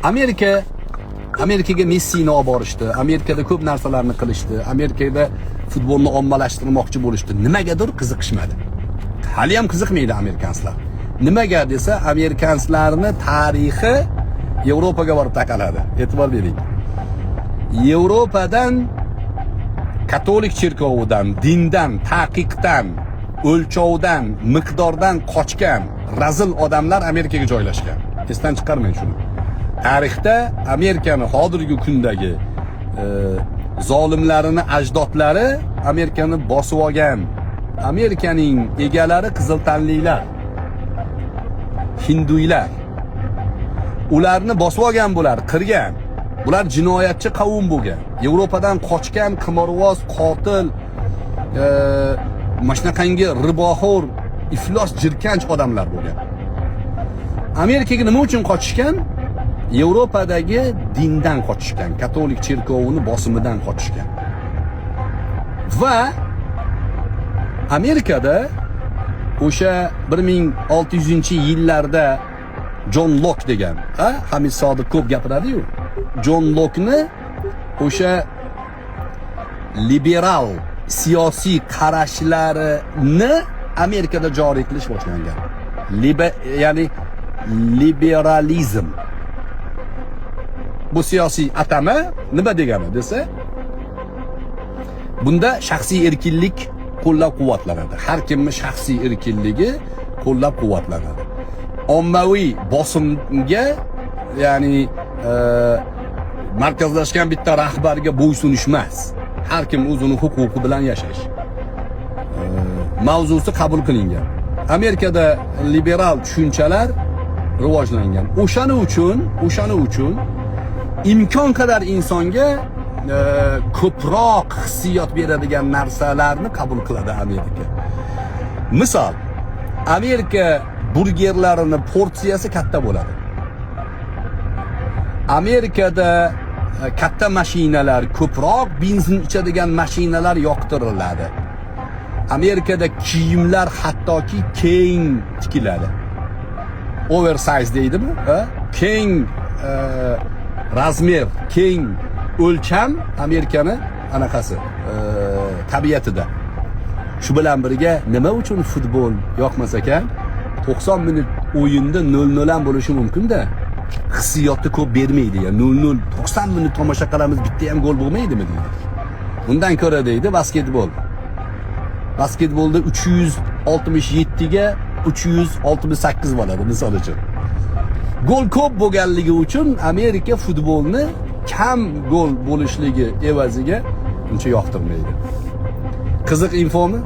Amerikaga Messini olib borishdi. Amerikada ko'p narsalarni qilishdi. Amerikada futbolni ommalashtirmoqchi bo'lishdi. Nimagadir qiziqishmadi. Hali ham qiziqmaydi amerikanslar. Nimaga desa, amerikanslarni tarixi Yevropaga borib taqaladi. E'tibor bering. Yevropadan, katolik cherkovidan, dindan, taqiqdan, o'lchovdan, miqdordan qochgan razil odamlar Amerikaga joylashgan. Esdan chiqarmang shuni. Tarixda Amerikani hozirgi kundagi zolimlarini ajdodlari Amerikani bosib olgan. Amerikaning egalari qizil tanlilar, hinduylar. Ularni bosib olgan bular, qirgan. Bular jinoyatchi qavm bo'lgan. Yevropadan qochgan qimorvoz, qotil, mashnaqangi riboxo'r, iflos jirkanch odamlar bo'lgan. Amerikaga nima uchun qochishgan? Yevropadagi dindan qochishgan, katolik cherkovini bosimidan qochishgan. Va Amerikada o'sha 1600-yillarda John Locke degan, Hamid Sodiq ko'p gapiradi-yu. John Locke'ni o'sha liberal siyosiy qarashlarini Amerikada joriy qilish boshlangan. Ya'ni liberalizm. Bu siyosiy atama nima degani desa, bunda shaxsiy erkinlik qo'llab-quvvatlanadi. Har kimning shaxsiy erkinligi qo'llab-quvvatlanadi. Ommaviy bosimga, ya'ni markazlashgan bitta rahbarga bo'ysunish emas. Har kim o'zining huquqi bilan yashash mavzusi qabul qilingan. Amerikada liberal tushunchalar rivojlangan. O'shaning uchun imkon qadar insonga ko'proq hissiyot beradigan narsalarni qabul qiladi Amerika. Misol, Amerika burgerlarini porsiyasi katta bo'ladi. Amerikada katta mashinalar, ko'proq benzin ichadigan mashinalar yoqtiriladi. Amerikada kiyimlar hattoki keng tikiladi. Oversize deydimi? Keng razmer, keng o'lcham Amerikani anaqasi, tabiatida. Shu bilan birga nima uchun futbol yoqmas ekan? 90 minut o'yinda 0-0 ham bo'lishi mumkin-da. Hissiyotni ko'p bermaydi ya. 0-0 90 minut tomosha qilamiz, bitta ham gol bo'lmaydimi deydi. Bundan ko'ra deydi basketbol. Basketbolda 367 ga 368 bo'ladi misol uchun. Gol ko'p bo'lganligi uchun Amerika futbolni kam gol bo'lishligi evaziga uncha yoqtirmaydi. Qiziq infomi?